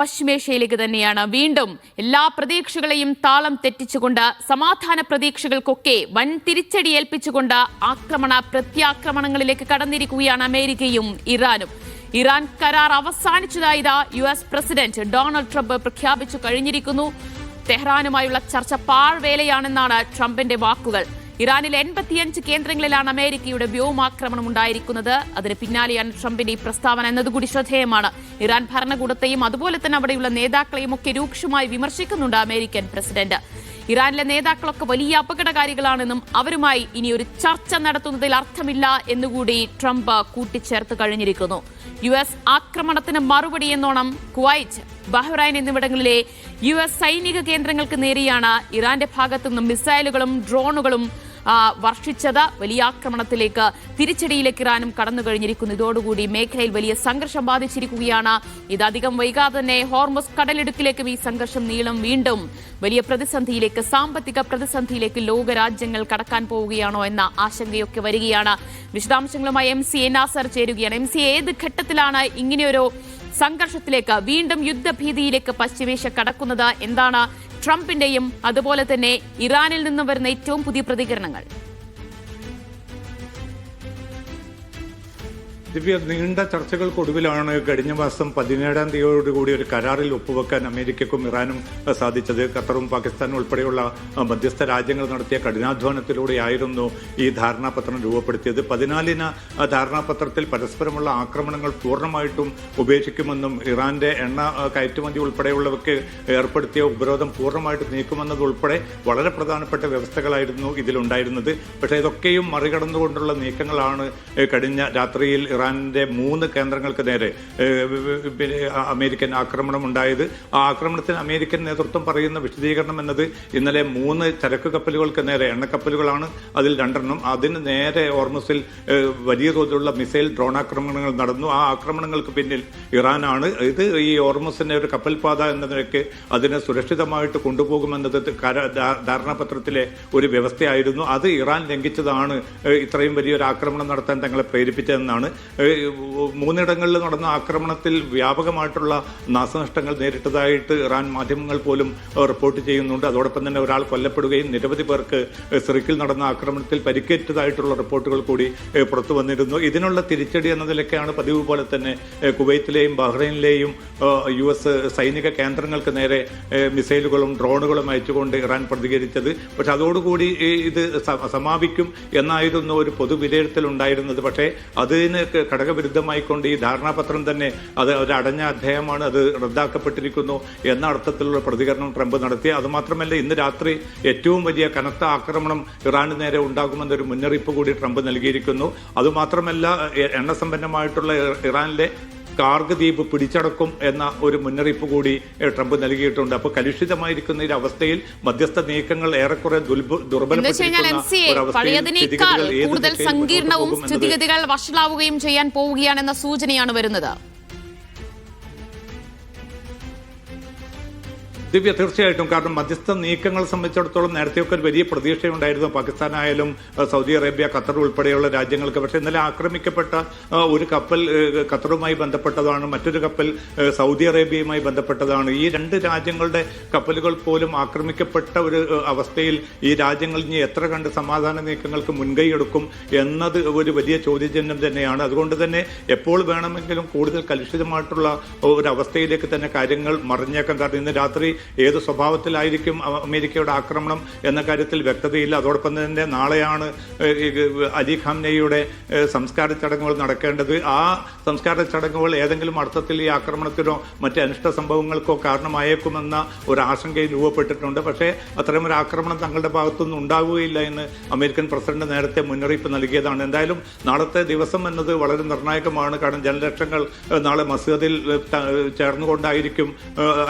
പശ്ചിമേഷ്യയിലേക്ക് തന്നെയാണ്. വീണ്ടും എല്ലാ പ്രതീക്ഷകളെയും താളം തെറ്റിച്ചുകൊണ്ട് സമാധാന പ്രതീക്ഷകൾക്കൊക്കെ വൻ തിരിച്ചടി ഏൽപ്പിച്ചുകൊണ്ട് പ്രത്യാക്രമണങ്ങളിലേക്ക് കടന്നിരിക്കുകയാണ് അമേരിക്കയും ഇറാനും. ഇറാൻ കരാർ അവസാനിച്ചതായി US പ്രസിഡന്റ് ഡൊണാൾഡ് ട്രംപ് പ്രഖ്യാപിച്ചു കഴിഞ്ഞിരിക്കുന്നു. തെഹ്റാനുമായുള്ള ചർച്ച പാഴ്വേലയാണെന്നാണ് ട്രംപിന്റെ വാക്കുകൾ. ഇറാനിൽ 85 കേന്ദ്രങ്ങളിലാണ് അമേരിക്കയുടെ വ്യോമാക്രമണം ഉണ്ടായിരിക്കുന്നത്. അതിന് പിന്നാലെയാണ് ട്രംപിന്റെ ഈ പ്രസ്താവന എന്നതുകൂടി ശ്രദ്ധേയമാണ്. ഇറാൻ ഭരണകൂടത്തെയും അതുപോലെ തന്നെ അവിടെയുള്ള നേതാക്കളെയും ഒക്കെ രൂക്ഷമായി വിമർശിക്കുന്നുണ്ട് അമേരിക്കൻ പ്രസിഡന്റ്. ഇറാനിലെ നേതാക്കളൊക്കെ വലിയ അപകടകാരികളാണെന്നും അവരുമായി ഇനി ഒരു ചർച്ച നടത്തുന്നതിൽ അർത്ഥമില്ല എന്നുകൂടി ട്രംപ് കൂട്ടിച്ചേർത്ത് കഴിഞ്ഞിരിക്കുന്നു. US ആക്രമണത്തിന് മറുപടി എന്നോണം കുവൈറ്റ്, ബഹ്റൈൻ എന്നിവിടങ്ങളിലെ US സൈനിക കേന്ദ്രങ്ങൾക്ക് നേരെയാണ് ഇറാന്റെ ഭാഗത്തുനിന്നും മിസൈലുകളും ഡ്രോണുകളും വർഷിച്ചത്. വലിയ ആക്രമണത്തിലേക്ക്, തിരിച്ചടിയിലേക്ക് ഇറാനും കടന്നു കഴിഞ്ഞിരിക്കുന്നു. ഇതോടുകൂടി മേഖലയിൽ വലിയ സംഘർഷം ബാധിച്ചിരിക്കുകയാണ്. ഇതധികം വൈകാതെ തന്നെ ഹോർമുസ് കടലിടുക്കിലേക്കും ഈ സംഘർഷം നീളും. വീണ്ടും വലിയ പ്രതിസന്ധിയിലേക്ക്, സാമ്പത്തിക പ്രതിസന്ധിയിലേക്ക് ലോകരാജ്യങ്ങൾ കടക്കാൻ പോവുകയാണോ എന്ന ആശങ്കയൊക്കെ വരികയാണ്. വിശദാംശങ്ങളുമായി MC നാസർ ചേരുകയാണ്. MC, ഏത് ഘട്ടത്തിലാണ് ഇങ്ങനെയൊരു സംഘർഷത്തിലേക്ക്, വീണ്ടും യുദ്ധഭീതിയിലേക്ക് പശ്ചിമേഷ്യ കടക്കുന്നത്? എന്താണ് ട്രംപിന്റെയും അതുപോലെ തന്നെ ഇറാനിൽ നിന്നും വരുന്ന ഏറ്റവും പുതിയ പ്രതികരണങ്ങൾ? ദിവ്യ, നീണ്ട ചർച്ചകൾക്കൊടുവിലാണ് കഴിഞ്ഞ മാസം 17-ാം തീയതിയോടുകൂടി ഒരു കരാറിൽ ഒപ്പുവെക്കാൻ അമേരിക്കക്കും ഇറാനും സാധിച്ചത്. ഖത്തറും പാകിസ്ഥാനും ഉൾപ്പെടെയുള്ള മധ്യസ്ഥ രാജ്യങ്ങൾ നടത്തിയ കഠിനാധ്വാനത്തിലൂടെയായിരുന്നു ഈ ധാരണാപത്രം രൂപപ്പെടുത്തിയത്. 14-ന് ധാരണാപത്രത്തിൽ പരസ്പരമുള്ള ആക്രമണങ്ങൾ പൂർണ്ണമായിട്ടും ഉപേക്ഷിക്കുമെന്നും ഇറാന്റെ എണ്ണ കയറ്റുമതി ഉൾപ്പെടെയുള്ളവർക്ക് ഏർപ്പെടുത്തിയ ഉപരോധം പൂർണ്ണമായിട്ട് നീക്കുമെന്നതുൾപ്പെടെ വളരെ പ്രധാനപ്പെട്ട വ്യവസ്ഥകളായിരുന്നു ഇതിലുണ്ടായിരുന്നത്. പക്ഷേ ഇതൊക്കെയും മറികടന്നുകൊണ്ടുള്ള നീക്കങ്ങളാണ് കഴിഞ്ഞ രാത്രിയിൽ ഇറാന്റെ 3 കേന്ദ്രങ്ങൾക്ക് നേരെ അമേരിക്കൻ ആക്രമണം ഉണ്ടായത്. ആ ആക്രമണത്തിന് അമേരിക്കൻ നേതൃത്വം പറയുന്ന വിശദീകരണം എന്നത് ഇന്നലെ 3 ചരക്ക് കപ്പലുകൾക്ക് നേരെ, എണ്ണക്കപ്പലുകളാണ് അതിൽ 2 അതിന് നേരെ ഹോർമുസിൽ വലിയ തോതിലുള്ള മിസൈൽ ഡ്രോൺ ആക്രമണങ്ങൾ നടന്നു. ആ ആക്രമണങ്ങൾക്ക് പിന്നിൽ ഇറാനാണ്. ഇത് ഈ ഹോർമുസിന്റെ ഒരു കപ്പൽപാത എന്ന നിലയ്ക്ക് അതിനെ സുരക്ഷിതമായിട്ട് കൊണ്ടുപോകുമെന്നത് ധാരണാപത്രത്തിലെ ഒരു വ്യവസ്ഥയായിരുന്നു. അത് ഇറാൻ ലംഘിച്ചതാണ് ഇത്രയും വലിയൊരു ആക്രമണം നടത്താൻ തങ്ങളെ പ്രേരിപ്പിച്ചതെന്നാണ്. 3 ഇടങ്ങളിൽ നടന്ന ആക്രമണത്തിൽ വ്യാപകമായിട്ടുള്ള നാശനഷ്ടങ്ങൾ നേരിട്ടതായിട്ട് ഇറാൻ മാധ്യമങ്ങൾ പോലും റിപ്പോർട്ട് ചെയ്യുന്നുണ്ട്. അതോടൊപ്പം തന്നെ ഒരാൾ കൊല്ലപ്പെടുകയും നിരവധി പേർക്ക് സിറിക്കിൽ നടന്ന ആക്രമണത്തിൽ പരിക്കേറ്റതായിട്ടുള്ള റിപ്പോർട്ടുകൾ കൂടി പുറത്തു വന്നിരുന്നു. ഇതിനുള്ള തിരിച്ചടി എന്ന നിലയ്ക്കാണ് പതിവ് പോലെ തന്നെ കുവൈത്തിലെയും ബഹ്റൈനിലെയും US സൈനിക കേന്ദ്രങ്ങൾക്ക് നേരെ മിസൈലുകളും ഡ്രോണുകളും അയച്ചുകൊണ്ട് ഇറാൻ പ്രതികരിച്ചത്. പക്ഷെ അതോടുകൂടി ഇത് സമാപിക്കും എന്നായിരുന്നു ഒരു പൊതു വിലയിരുത്തൽ ഉണ്ടായിരുന്നത്. പക്ഷേ അതിന് ഘടകവിരുദ്ധമായിക്കൊണ്ട് ഈ ധാരണാപത്രം തന്നെ അത് ഒരു അടഞ്ഞ അധ്യായമാണ്, അത് റദ്ദാക്കപ്പെട്ടിരിക്കുന്നു എന്ന അർത്ഥത്തിലുള്ള പ്രതികരണം ട്രംപ് നടത്തി. അതുമാത്രമല്ല, ഇന്ന് രാത്രി ഏറ്റവും വലിയ കനത്ത ആക്രമണം ഇറാന് നേരെ ഉണ്ടാകുമെന്നൊരു മുന്നറിയിപ്പ് കൂടി ട്രംപ് നൽകിയിരിക്കുന്നു. അതുമാത്രമല്ല, എണ്ണസമ്പന്നമായിട്ടുള്ള ഇറാനിലെ കാർഗ് ദ്വീപ് പിടിച്ചടക്കും എന്ന ഒരു മുന്നറിയിപ്പ് കൂടി ട്രംപ് നൽകിയിട്ടുണ്ട്. അപ്പോൾ കലുഷിതമായിരിക്കുന്ന ഈ അവസ്ഥയിൽ മധ്യസ്ഥ നീക്കങ്ങൾ ഏറെക്കുറെ കൂടുതൽ സങ്കീർണവും സ്ഥിതിഗതികൾ വഷളാവുകയും ചെയ്യാൻ പോവുകയാണെന്ന സൂചനയാണ് വരുന്നത്. ദിവ്യ, തീർച്ചയായിട്ടും. കാരണം മധ്യസ്ഥ നീക്കങ്ങൾ സംബന്ധിച്ചിടത്തോളം നേരത്തെയൊക്കെ ഒരു വലിയ പ്രതീക്ഷയുണ്ടായിരുന്നു പാകിസ്ഥാനായാലും സൗദി അറേബ്യ, ഖത്തർ ഉൾപ്പെടെയുള്ള രാജ്യങ്ങൾക്ക്. പക്ഷേ ഇന്നലെ ആക്രമിക്കപ്പെട്ട ഒരു കപ്പൽ ഖത്തറുമായി ബന്ധപ്പെട്ടതാണ്, മറ്റൊരു കപ്പൽ സൗദി അറേബ്യയുമായി ബന്ധപ്പെട്ടതാണ്. ഈ 2 രാജ്യങ്ങളുടെ കപ്പലുകൾ പോലും ആക്രമിക്കപ്പെട്ട ഒരു അവസ്ഥയിൽ ഈ രാജ്യങ്ങൾ ഇനി എത്ര കണ്ട് സമാധാന നീക്കങ്ങൾക്ക് മുൻകൈയെടുക്കും എന്നത് ഒരു വലിയ ചോദ്യചിഹ്നം തന്നെയാണ്. അതുകൊണ്ട് തന്നെ എപ്പോൾ വേണമെങ്കിലും കൂടുതൽ കലുഷിതമായിട്ടുള്ള ഒരു അവസ്ഥയിലേക്ക് തന്നെ കാര്യങ്ങൾ മറിഞ്ഞേക്കാം. കാരണം ഇന്ന് രാത്രി ഏത് സ്വഭാവത്തിലായിരിക്കും അമേരിക്കയുടെ ആക്രമണം എന്ന കാര്യത്തിൽ വ്യക്തതയില്ല. അതോടൊപ്പം തന്നെ നാളെയാണ് അലി ഖാംനെയുടെ സംസ്കാര ചടങ്ങുകൾ നടക്കേണ്ടത്. ആ സംസ്കാര ചടങ്ങുകൾ ഏതെങ്കിലും അർത്ഥത്തിൽ ഈ ആക്രമണത്തിനോ മറ്റ് അനിഷ്ട സംഭവങ്ങൾക്കോ കാരണമായേക്കുമെന്ന ഒരു ആശങ്കയും രൂപപ്പെട്ടിട്ടുണ്ട്. പക്ഷേ അത്തരമൊരു ആക്രമണം തങ്ങളുടെ ഭാഗത്തുനിന്ന് ഉണ്ടാവുകയില്ല എന്ന് അമേരിക്കൻ പ്രസിഡന്റ് നേരത്തെ മുന്നറിയിപ്പ് നൽകിയതാണ്. എന്തായാലും നാളത്തെ ദിവസം എന്നത് വളരെ നിർണായകമാണ്. കാരണം ജനലക്ഷങ്ങൾ നാളെ മസ്ജിദിൽ ചേർന്നുകൊണ്ടായിരിക്കും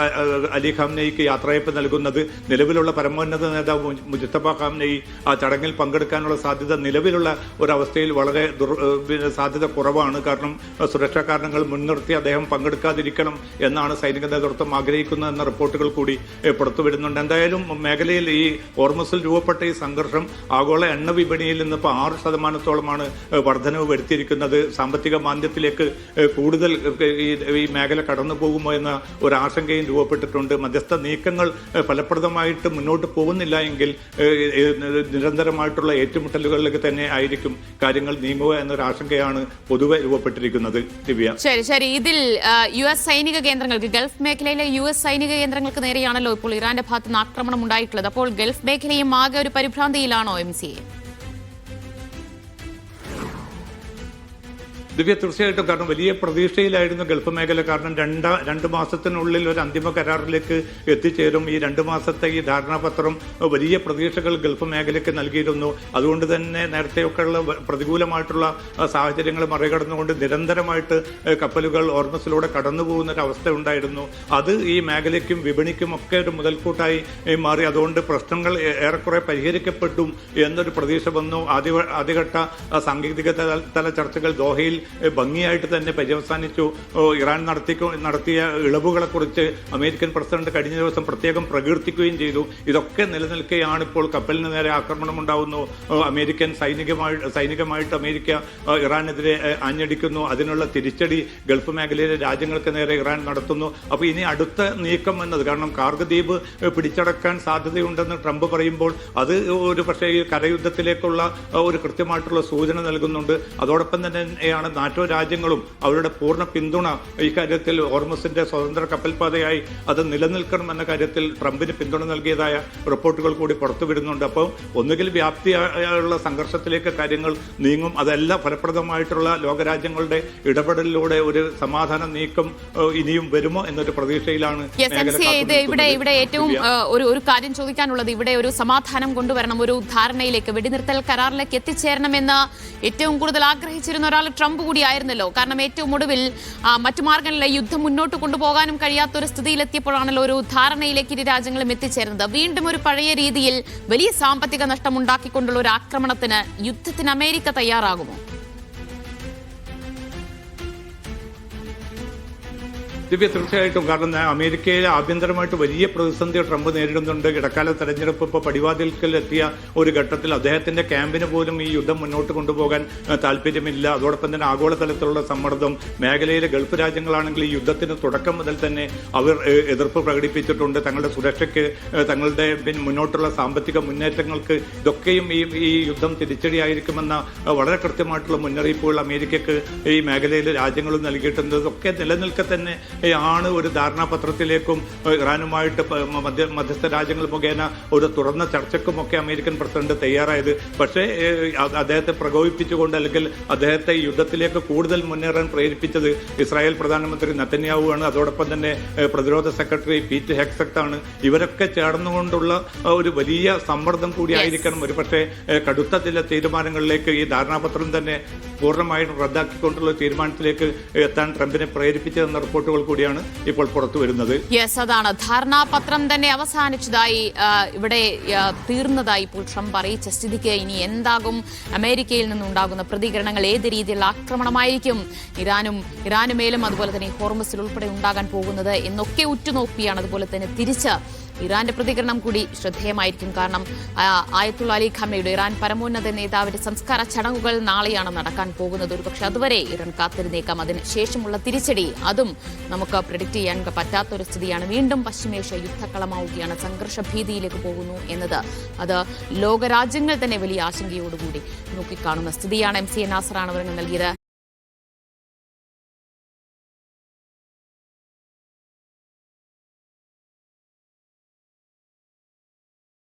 അലി ഖാംനെ ഖാംനെയ്ക്ക് യാത്രയപ്പ് നൽകുന്നത്. നിലവിലുള്ള പരമോന്നത നേതാവ് മുജ്തബ ഖാംനെയ് ആ ചടങ്ങിൽ പങ്കെടുക്കാനുള്ള സാധ്യത നിലവിലുള്ള ഒരവസ്ഥയിൽ വളരെ സാധ്യത കുറവാണ്. കാരണം സുരക്ഷാ കാരണങ്ങൾ മുൻനിർത്തി അദ്ദേഹം പങ്കെടുക്കാതിരിക്കണം എന്നാണ് സൈനിക നേതൃത്വം ആഗ്രഹിക്കുന്നതെന്ന റിപ്പോർട്ടുകൾ കൂടി പുറത്തുവരുന്നുണ്ട്. എന്തായാലും മേഖലയിൽ ഈ ഹോർമുസിൽ രൂപപ്പെട്ട ഈ സംഘർഷം ആഗോള എണ്ണ വിപണിയിൽ നിന്ന് ഇപ്പോൾ 6% വർധനവ് വരുത്തിയിരിക്കുന്നത്. സാമ്പത്തിക മാന്ദ്യത്തിലേക്ക് കൂടുതൽ ഈ മേഖല കടന്നു പോകുമോ എന്ന ഒരു ആശങ്കയും രൂപപ്പെട്ടിട്ടുണ്ട്. മധ്യസ്ഥ നീക്കങ്ങൾ ഫലപ്രദമായിട്ട് മുന്നോട്ട് പോകുന്നില്ല എങ്കിൽ നിരന്തരമായിട്ടുള്ള ഏറ്റുമുട്ടലുകളിലേക്ക് തന്നെ ആയിരിക്കും കാര്യങ്ങൾ നീങ്ങുക എന്നൊരു ആശങ്കയാണ് പൊതുവെ രൂപപ്പെട്ടിരിക്കുന്നത്. ദിവ്യ, ശരി. ഇതിൽ US സൈനിക കേന്ദ്രങ്ങൾക്ക്, ഗൾഫ് മേഖലയിലെ US സൈനിക കേന്ദ്രങ്ങൾക്ക് നേരെയാണല്ലോ ഇപ്പോൾ ഇറാന്റെ ഭാഗത്ത് നിന്ന് ആക്രമണം ഉണ്ടായിട്ടുള്ളത്. അപ്പോൾ ഗൾഫ് മേഖലയും ആകെ ഒരു പരിഭ്രാന്തിയിലാണോ MCA? ദിവ്യ, തീർച്ചയായിട്ടും. കാരണം വലിയ പ്രതീക്ഷയിലായിരുന്നു ഗൾഫ് മേഖല. കാരണം 2 മാസത്തിനുള്ളിൽ ഒരു അന്തിമ കരാറിലേക്ക് എത്തിച്ചേരും. ഈ 2 മാസത്തെ ഈ ധാരണാപത്രം വലിയ പ്രതീക്ഷകൾ ഗൾഫ് മേഖലയ്ക്ക് നൽകിയിരുന്നു. അതുകൊണ്ട് തന്നെ നേരത്തെയൊക്കെയുള്ള പ്രതികൂലമായിട്ടുള്ള സാഹചര്യങ്ങൾ മറികടന്നുകൊണ്ട് നിരന്തരമായിട്ട് കപ്പലുകൾ ഹോർമസിലൂടെ കടന്നു പോകുന്ന ഒരു അവസ്ഥ ഉണ്ടായിരുന്നു. അത് ഈ മേഖലയ്ക്കും വിപണിക്കും ഒക്കെ ഒരു മുതൽക്കൂട്ടായി മാറി. അതുകൊണ്ട് പ്രശ്നങ്ങൾ ഏറെക്കുറെ പരിഹരിക്കപ്പെട്ടു എന്നൊരു പ്രതീക്ഷ വന്നു. ആദ്യഘട്ട സാങ്കേതിക തല ചർച്ചകൾ ദോഹയിൽ ഭംഗിയായിട്ട് തന്നെ പര്യവസാനിച്ചു. ഇറാൻ നടത്തിയ ഇളവുകളെ കുറിച്ച് അമേരിക്കൻ പ്രസിഡന്റ് കഴിഞ്ഞ ദിവസം പ്രത്യേകം പ്രകീർത്തിക്കുകയും ചെയ്തു. ഇതൊക്കെ നിലനിൽക്കെയാണ് ഇപ്പോൾ കപ്പലിന് നേരെ ആക്രമണം ഉണ്ടാവുന്നു. അമേരിക്കൻ സൈനികമായിട്ട് അമേരിക്ക ഇറാനെതിരെ ആഞ്ഞടിക്കുന്നു. അതിനുള്ള തിരിച്ചടി ഗൾഫ് മേഖലയിലെ രാജ്യങ്ങൾക്ക് നേരെ ഇറാൻ നടത്തുന്നു. അപ്പോൾ ഇനി അടുത്ത നീക്കം എന്നത്, കാരണം കാർഗദ്വീപ് പിടിച്ചടക്കാൻ സാധ്യതയുണ്ടെന്ന് ട്രംപ് പറയുമ്പോൾ അത് ഒരു പക്ഷേ ഈ കരയുദ്ധത്തിലേക്കുള്ള ഒരു കൃത്യമായിട്ടുള്ള സൂചന നൽകുന്നുണ്ട്. അതോടൊപ്പം തന്നെയാണ് നാറ്റോ രാജ്യങ്ങളും അവരുടെ പൂർണ്ണ പിന്തുണ ഈ കാര്യത്തിൽ ഹോർമുസിന്റെ സ്വതന്ത്ര കപ്പൽപാതയായി അത് നിലനിൽക്കണം എന്ന കാര്യത്തിൽ ട്രംപിന് പിന്തുണ നൽകിയതായ റിപ്പോർട്ടുകൾ കൂടി പുറത്തു വരുന്നുണ്ട്. അപ്പോൾ ഒന്നുകിൽ വ്യാപ്തിയുള്ള സംഘർഷത്തിലേക്ക് കാര്യങ്ങൾ നീങ്ങും, അതല്ല ഫലപ്രദമായിട്ടുള്ള ലോകരാജ്യങ്ങളുടെ ഇടപെടലിലൂടെ ഒരു സമാധാന നീക്കം ഇനിയും വരുമോ എന്നൊരു പ്രതീക്ഷയിലാണ്. ഇവിടെ ഏറ്റവും ഒരു കാര്യം ചോദിക്കാനുള്ളത്, ഇവിടെ ഒരു സമാധാനം കൊണ്ടുവരണം, ഒരു ധാരണയിലേക്ക്, വെടിനിർത്തൽ കരാറിലേക്ക് എത്തിച്ചേരണമെന്ന് ഏറ്റവും കൂടുതൽ ആഗ്രഹിച്ചിരുന്ന ഒരാൾ ട്രംപ് കൂടിയായിരുന്നല്ലോ. കാരണം ഏറ്റവും ഒടുവിൽ മറ്റു മാർഗങ്ങളിലെ യുദ്ധം മുന്നോട്ട് കൊണ്ടുപോകാനും കഴിയാത്ത ഒരു സ്ഥിതിയിലെത്തിയപ്പോഴാണല്ലോ ഒരു ധാരണയിലേക്ക് ഇരു രാജ്യങ്ങളും എത്തിച്ചേർന്നത്. വീണ്ടും ഒരു പഴയ രീതിയിൽ വലിയ സാമ്പത്തിക നഷ്ടം ഉണ്ടാക്കിക്കൊണ്ടുള്ള ഒരു ആക്രമണത്തിന്, യുദ്ധത്തിന് അമേരിക്ക തയ്യാറാകുമോ? ദിവ്യ, തീർച്ചയായിട്ടും. കാരണം അമേരിക്കയിലെ ആഭ്യന്തരമായിട്ട് വലിയ പ്രതിസന്ധി ട്രംപ് നേരിടുന്നുണ്ട്. ഇടക്കാല തെരഞ്ഞെടുപ്പ് ഇപ്പോൾ പടിവാതിൽക്കൽ എത്തിയ ഒരു ഘട്ടത്തിൽ അദ്ദേഹത്തിന്റെ ക്യാമ്പിന് പോലും ഈ യുദ്ധം മുന്നോട്ട് കൊണ്ടുപോകാൻ താല്പര്യമില്ല. അതോടൊപ്പം തന്നെ ആഗോളതലത്തിലുള്ള സമ്മർദ്ദം, മേഖലയിലെ ഗൾഫ് രാജ്യങ്ങളാണെങ്കിൽ ഈ യുദ്ധത്തിന് തുടക്കം മുതൽ തന്നെ അവർ എതിർപ്പ് പ്രകടിപ്പിച്ചിട്ടുണ്ട്. തങ്ങളുടെ സുരക്ഷയ്ക്ക്, തങ്ങളുടെ മുന്നോട്ടുള്ള സാമ്പത്തിക മുന്നേറ്റങ്ങൾക്ക് ഇതൊക്കെയും ഈ യുദ്ധം തിരിച്ചടിയായിരിക്കുമെന്ന വളരെ കൃത്യമായിട്ടുള്ള മുന്നറിയിപ്പുകൾ അമേരിക്കക്ക് ഈ മേഖലയിലെ രാജ്യങ്ങളും നൽകിയിട്ടുണ്ട്. ഇതൊക്കെ നിലനിൽക്കെ തന്നെ ആണ് ഒരു ധാരണാപത്രത്തിലേക്കും ഇറാനുമായിട്ട് മധ്യസ്ഥ രാജ്യങ്ങൾ മുഖേന ഒരു തുറന്ന ചർച്ചയ്ക്കുമൊക്കെ അമേരിക്കൻ പ്രസിഡന്റ് തയ്യാറായത്. പക്ഷേ അദ്ദേഹത്തെ പ്രകോപിപ്പിച്ചുകൊണ്ട്, അല്ലെങ്കിൽ അദ്ദേഹത്തെ യുദ്ധത്തിലേക്ക് കൂടുതൽ മുന്നേറാൻ പ്രേരിപ്പിച്ചത് ഇസ്രായേൽ പ്രധാനമന്ത്രി നെതന്യാഹുവാണ്. അതോടൊപ്പം തന്നെ പ്രതിരോധ സെക്രട്ടറി പീറ്റ് ഹെക്സെറ്റ് ആണ്. ഇവരൊക്കെ ചേർന്നുകൊണ്ടുള്ള ഒരു വലിയ സമ്മർദ്ദം കൂടിയായിരിക്കണം ഒരുപക്ഷെ കടുത്ത ചില തീരുമാനങ്ങളിലേക്ക്, ഈ ധാരണാപത്രം തന്നെ പൂർണ്ണമായും റദ്ദാക്കിക്കൊണ്ടുള്ള തീരുമാനത്തിലേക്ക് എത്താൻ ട്രംപിനെ പ്രേരിപ്പിച്ചതെന്ന റിപ്പോർട്ടുകൾ കൂടിയാണ് ഇപ്പോൾ പുറത്തു വരുന്നത്. അതാണ്, ധാരണാപത്രം തന്നെ അവസാനിച്ചതായി, ഇവിടെ തീർന്നതായി ഇപ്പോൾ ട്രംപ് അറിയിച്ച സ്ഥിതിക്ക് ഇനി എന്താകും അമേരിക്കയിൽ നിന്നുണ്ടാകുന്ന പ്രതികരണങ്ങൾ, ഏത് രീതിയിലുള്ള ആക്രമണമായിരിക്കും ഇറാനുമേലും അതുപോലെ തന്നെ ഹോർമുസിൽ ഉൾപ്പെടെ ഉണ്ടാകാൻ പോകുന്നത് എന്നൊക്കെ ഉറ്റുനോക്കിയാണ്. അതുപോലെ തന്നെ തിരിച്ച് ഇറാന്റെ പ്രതികരണം കൂടി ശ്രദ്ധേയമായിരിക്കും. കാരണം ആയത്തുള്ള അലി ഖമേയുടെ, ഇറാൻ പരമോന്നത നേതാവിന്റെ സംസ്കാര ചടങ്ങുകൾ നാളെയാണ് നടക്കാൻ പോകുന്നത്. ഒരുപക്ഷെ അതുവരെ ഇറാൻ കാത്തിരുന്നേക്കാം. അതിന് ശേഷമുള്ള തിരിച്ചടി, അതും നമുക്ക് പ്രെഡിക്റ്റ് ചെയ്യാൻ പറ്റാത്തൊരു സ്ഥിതിയാണ്. വീണ്ടും പശ്ചിമേഷ്യ യുദ്ധക്കളമാവുകയാണ്, സംഘർഷ ഭീതിയിലേക്ക് പോകുന്നു എന്നത് അത് ലോകരാജ്യങ്ങൾ തന്നെ വലിയ ആശങ്കയോടുകൂടി നോക്കിക്കാണുന്ന സ്ഥിതിയാണ്. MCA നാസറാണ് വിവരങ്ങൾ നൽകിയത്.